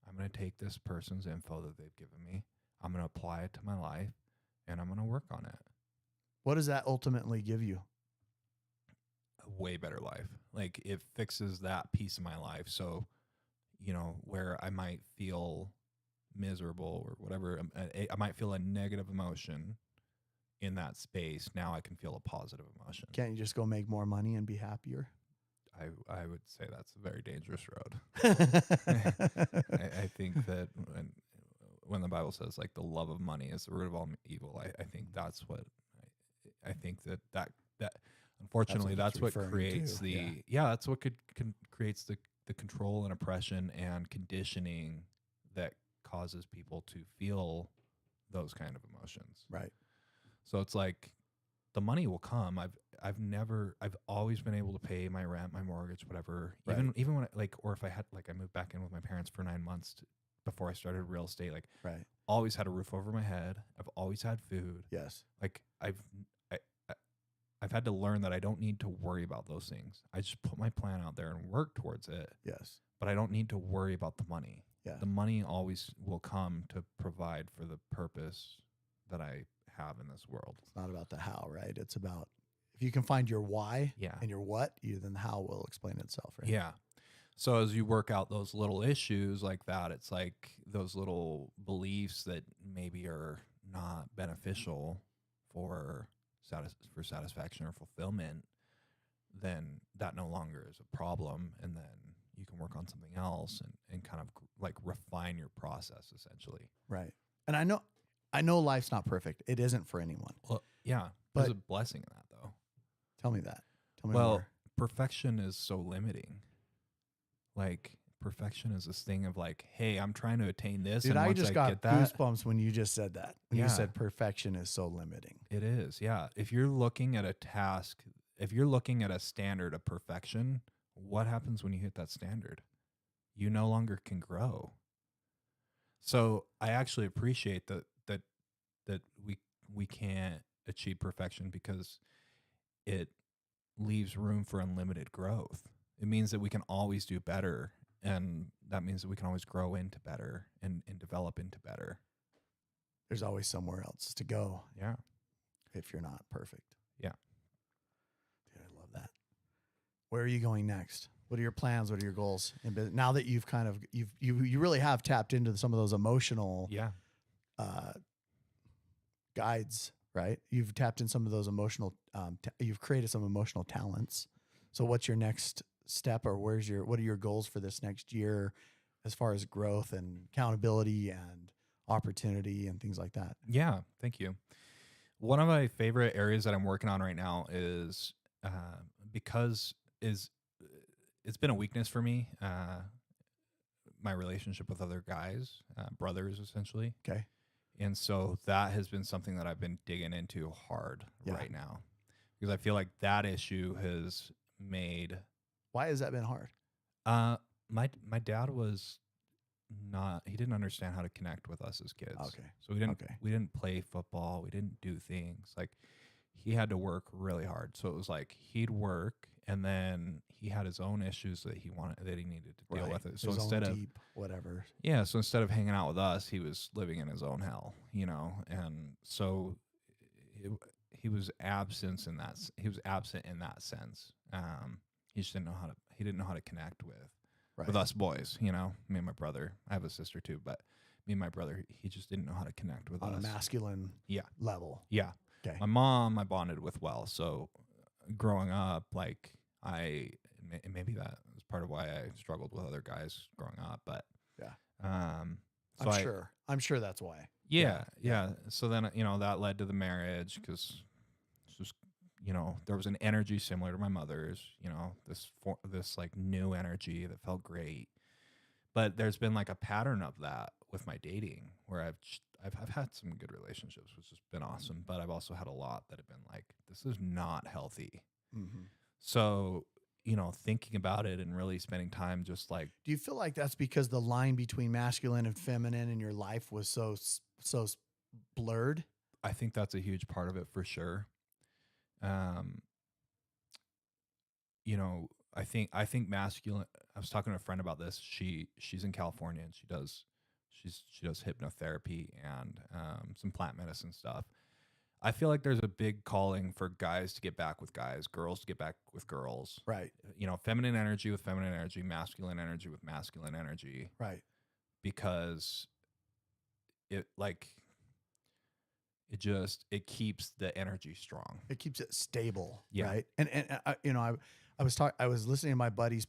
I'm going to take this person's info that they've given me. I'm going to apply it to my life, and I'm going to work on it. What does that ultimately give you? A way better life. Like, it fixes that piece of my life. So, you know, where I might feel miserable or whatever, I might feel a negative emotion in that space. Now I can feel a positive emotion. Can't you just go make more money and be happier? I would say that's a very dangerous road. I think that when the Bible says like the love of money is the root of all evil, I think that's what I think that unfortunately that's what creates that's what creates the control and oppression and conditioning that causes people to feel those kind of emotions. Right. So it's like the money will come. I've always been able to pay my rent, my mortgage, whatever. Right. Even when or if I had I moved back in with my parents for 9 months before I started real estate. Like, always had a roof over my head. I've always had food. Yes. Like I've had to learn that I don't need to worry about those things. I just put my plan out there and work towards it. Yes. But I don't need to worry about the money. Yeah. The money always will come to provide for the purpose that I have in this world. It's not about the how, right? It's about if you can find your why Yeah. and your what, then the how will explain itself, right? Yeah. So as you work out those little issues like that, it's like those little beliefs that maybe are not beneficial for satisfaction or fulfillment, then that no longer is a problem. And then you can work on something else and kind of like refine your process essentially. Right. And I know life's not perfect. It isn't for anyone. Well, yeah, But there's a blessing in that though. tell me that. Tell me Well, more. perfection is so limiting. Like perfection is this thing of like, hey, I'm trying to attain this, Dude, and I once just I got get that, goosebumps when you just said that. When you Yeah. said perfection is so limiting. it is. Yeah, if you're looking at a task, if you're looking at a standard of perfection, what happens when you hit that standard? You no longer can grow. So I actually appreciate that we can't achieve perfection because it leaves room for unlimited growth. It means that we can always do better, and that means that we can always grow into better and develop into better. There's always somewhere else to go Yeah. if you're not perfect. Yeah. Dude, I love that. Where are you going next? What are your plans? What are your goals? Now that you've kind of you really have tapped into some of those emotional Yeah. guides, right? You've tapped in some of those emotional. You've created some emotional talents. So, what's your next step, or what are your goals for this next year, as far as growth and accountability and opportunity and things like that? Yeah. Thank you. One of my favorite areas that I'm working on right now is because it's been a weakness for me. My relationship with other guys, brothers, essentially. Okay. And so that has been something that I've been digging into hard Yeah. right now because I feel like that issue has made Why has that been hard? my dad was not, he didn't understand how to connect with us as kids. Okay. So Okay. we didn't play football, we didn't do things. Like he had to work really hard. So it was like he'd work and then he had his own issues that he needed to deal with it. So His own instead of deep, whatever. Yeah, so instead of hanging out with us, he was living in his own hell, you know, and so he was absent in that. He was absent in that sense. He just didn't know how to. He didn't know how to connect with us boys, you know. Me and my brother. I have a sister too, but me and my brother, he just didn't know how to connect with On us a masculine level. Yeah. Okay. My mom, I bonded with well. So growing up, like maybe that was part of why I struggled with other guys growing up, but Yeah. so I'm sure that's why. Yeah. So then, you know, that led to the marriage because just, you know, there was an energy similar to my mother's, you know, this like new energy that felt great. But there's been like a pattern of that with my dating where I've had some good relationships, which has been awesome. But I've also had a lot that have been like, this is not healthy. Mm-hmm. So, you know, thinking about it and really spending time just like. Do you feel like that's because the line between masculine and feminine in your life was so blurred? I think that's a huge part of it for sure. You know, I think masculine. I was talking to a friend about this. She's in California and she does hypnotherapy and some plant medicine stuff. I feel like there's a big calling for guys to get back with guys, girls to get back with girls. Right. You know, feminine energy with feminine energy, masculine energy with masculine energy. Right. Because it keeps the energy strong. It keeps it stable. Yeah. Right. And you know, I was listening to my buddy's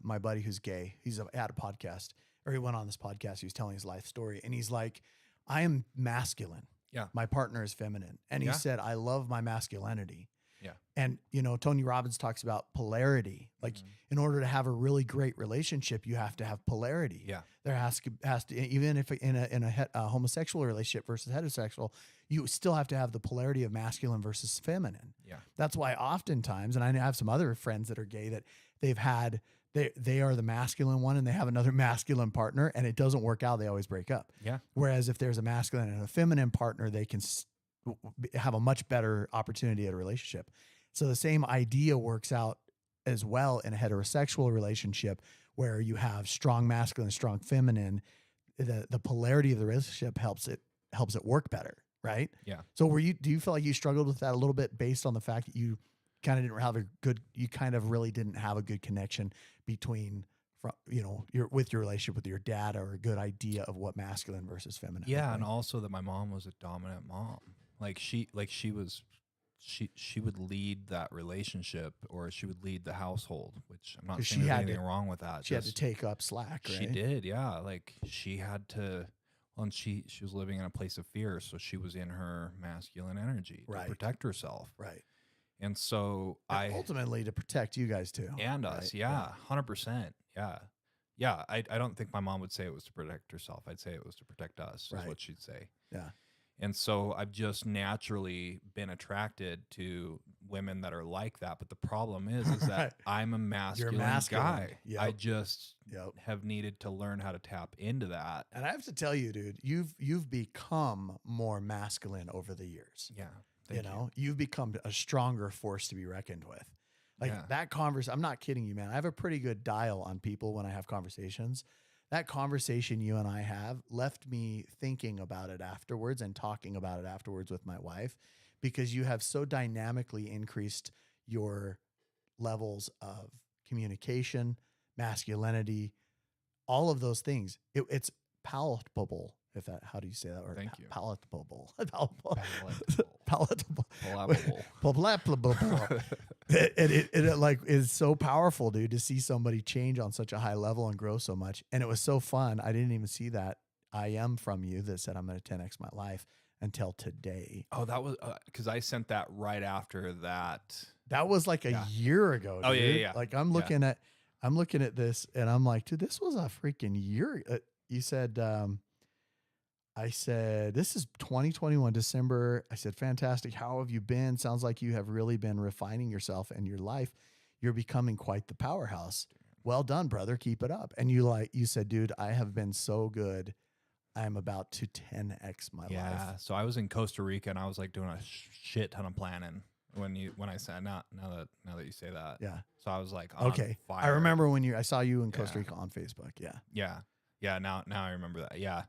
my buddy who's gay. He's had a podcast, or he went on this podcast. He was telling his life story, and he's like, I am masculine. Yeah. My partner is feminine. And he said, I love my masculinity. Yeah. And, you know, Tony Robbins talks about polarity. Like in order to have a really great relationship, you have to have polarity. Yeah. There has to, even if in a homosexual relationship versus heterosexual, you still have to have the polarity of masculine versus feminine. Yeah. That's why oftentimes, and I have some other friends that are gay that they've had, they are the masculine one and they have another masculine partner and it doesn't work out. They always break up. Yeah. Whereas if there's a masculine and a feminine partner, they can have a much better opportunity at a relationship. So the same idea works out as well in a heterosexual relationship where you have strong masculine, strong feminine. The polarity of the relationship helps it work better, right? Yeah. So do you feel like you struggled with that a little bit based on the fact that you kind of really didn't have a good connection between, you know, your relationship with your dad, or a good idea of what masculine versus feminine? Yeah. And also that my mom was a dominant mom. Like she was she would lead that relationship, or she would lead the household, which I'm not 'Cause saying she there's had anything to- wrong with that. She had to take up slack, right? She did, yeah. Like she had to. Well, and she was living in a place of fear, so she was in her masculine energy Right. to protect herself. Right. And so And ultimately to protect you guys too. and right? us, yeah, 100%, yeah, yeah. I don't think my mom would say it was to protect herself. I'd say it was to protect us. Is Right. what she'd say. Yeah. And so I've just naturally been attracted to women that are like that. But the problem is Right. that I'm a masculine, masculine. guy. Yep. I just Yep. have needed to learn how to tap into that. And I have to tell you, dude, you've become more masculine over the years. Yeah. You know, you've become a stronger force to be reckoned with. Like Yeah. that conversation, I'm not kidding you, man. I have a pretty good dial on people when I have conversations. That conversation you and I have left me thinking about it afterwards and talking about it afterwards with my wife, because you have so dynamically increased your levels of communication, masculinity, all of those things. It's palatable. If that, how do you say that word? Thank you. Palatable. Palatable. Palatable. Palatable. Palatable. It like is so powerful, dude, to see somebody change on such a high level and grow so much. And it was so fun. I didn't even see that I am from you that said I'm going to 10x my life until today. Oh, that was because I sent that right after that. That was like a year ago. Dude. Oh, yeah. Like I'm looking at this and I'm like, dude, this was a freaking year. You said, I said, this is 2021 December. I said, fantastic. How have you been? Sounds like you have really been refining yourself and your life. You're becoming quite the powerhouse. Well done, brother. Keep it up. And you said, dude, I have been so good. I'm about to 10x my life. Yeah. So I was in Costa Rica and I was like doing a shit ton of planning when I said now that you say that. Yeah. So I was like, on okay. fire. I remember when I saw you in Costa Rica on Facebook. Yeah. Yeah. Yeah. Now I remember that. Yeah.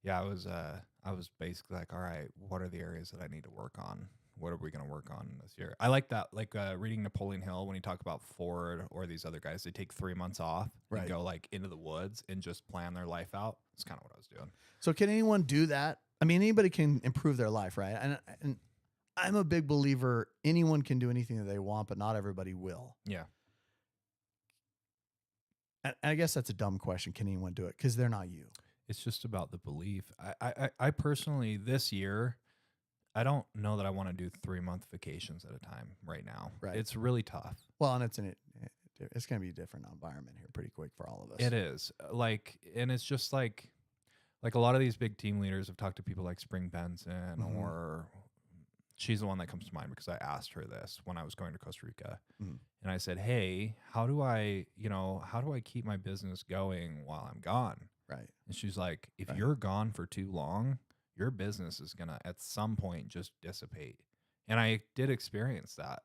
Yeah. I was basically like, all right, what are the areas that I need to work on? What are we going to work on this year? I like that, like reading Napoleon Hill when he talked about Ford or these other guys, they take 3 months off and go like into the woods and just plan their life out. It's kind of what I was doing. So can anyone do that? I mean, anybody can improve their life, right? And I'm a big believer anyone can do anything that they want, but not everybody will. Yeah. And I guess that's a dumb question. Can anyone do it? Because they're not you. It's just about the belief. I personally, this year, I don't know that I want to do 3-month vacations at a time right now. Right. It's really tough. Well, and it's going to be a different environment here pretty quick for all of us. It is. Like, and it's just like a lot of these big team leaders have talked to people like Spring Benson, or she's the one that comes to mind because I asked her this when I was going to Costa Rica. And I said, hey, how do I keep my business going while I'm gone? Right. And she's like, if you're gone for too long, your business is going to at some point just dissipate. And I did experience that.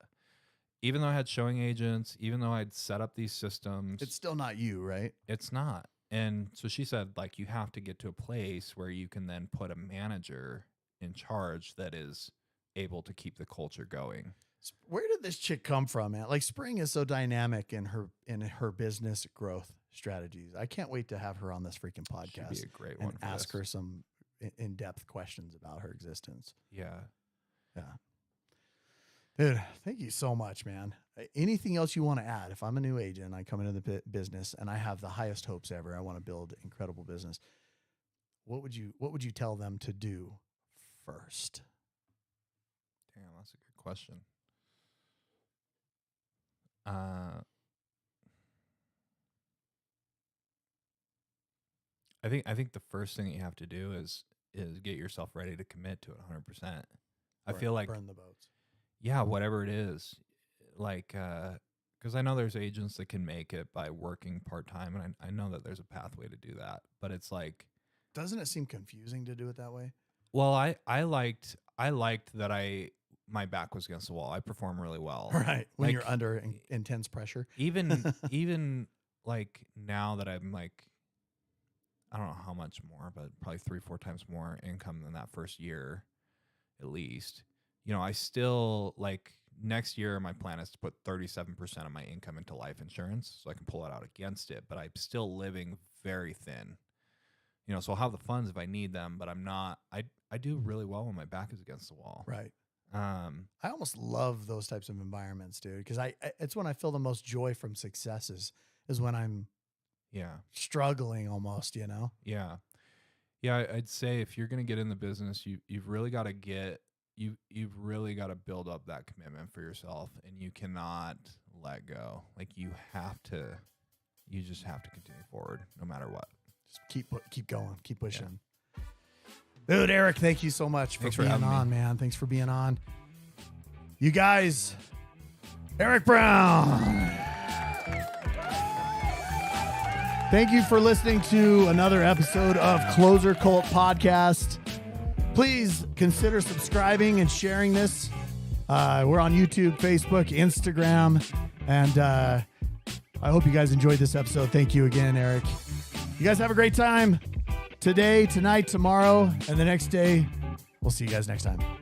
Even though I had showing agents, even though I'd set up these systems, It's still not you, right? it's not. And so she said, like, you have to get to a place where you can then put a manager in charge that is able to keep the culture going. Where did this chick come from, man? Like Spring is so dynamic in her business growth strategies. I can't wait to have her on this freaking podcast. Should be a great and one for ask this. her some in-depth questions about her existence. Yeah. Yeah. Dude, thank you so much, man. Anything else you want to add? If I'm a new agent, I come into the business and I have the highest hopes ever. I want to build incredible business. What would you tell them to do first? Damn, that's a good question. I think the first thing that you have to do is get yourself ready to commit to it 100%. I feel like burn the boats. Yeah, whatever it is, like because I know there's agents that can make it by working part-time, and I know that there's a pathway to do that, but it's like, doesn't it seem confusing to do it that way? well, I liked that my back was against the wall. I perform really well. Right. When Like, you're under intense pressure. even like now that I'm like, I don't know how much more, but probably 3-4 times more income than that first year, at least. You know, I still, like, next year my plan is to put 37% of my income into life insurance so I can pull it out against it, but I'm still living very thin. You know, so I'll have the funds if I need them, but I'm not. I do really well when my back is against the wall. Right. I almost love those types of environments, dude, because it's when I feel the most joy from successes is when I'm struggling almost, you know? Yeah. I'd say if you're going to get in the business, you've really got to you've really got to build up that commitment for yourself, and you cannot let go. Like you just have to continue forward no matter what. Just keep going, keep pushing. Yeah. Dude, Eric, thank you so much for being on, man. Thanks for being on. You guys, Eric Brown. Thank you for listening to another episode of Clozer Cult Podcast. Please consider subscribing and sharing this. We're on YouTube, Facebook, Instagram, and I hope you guys enjoyed this episode. Thank you again, Eric. You guys have a great time today, tonight, tomorrow, and the next day. We'll see you guys next time.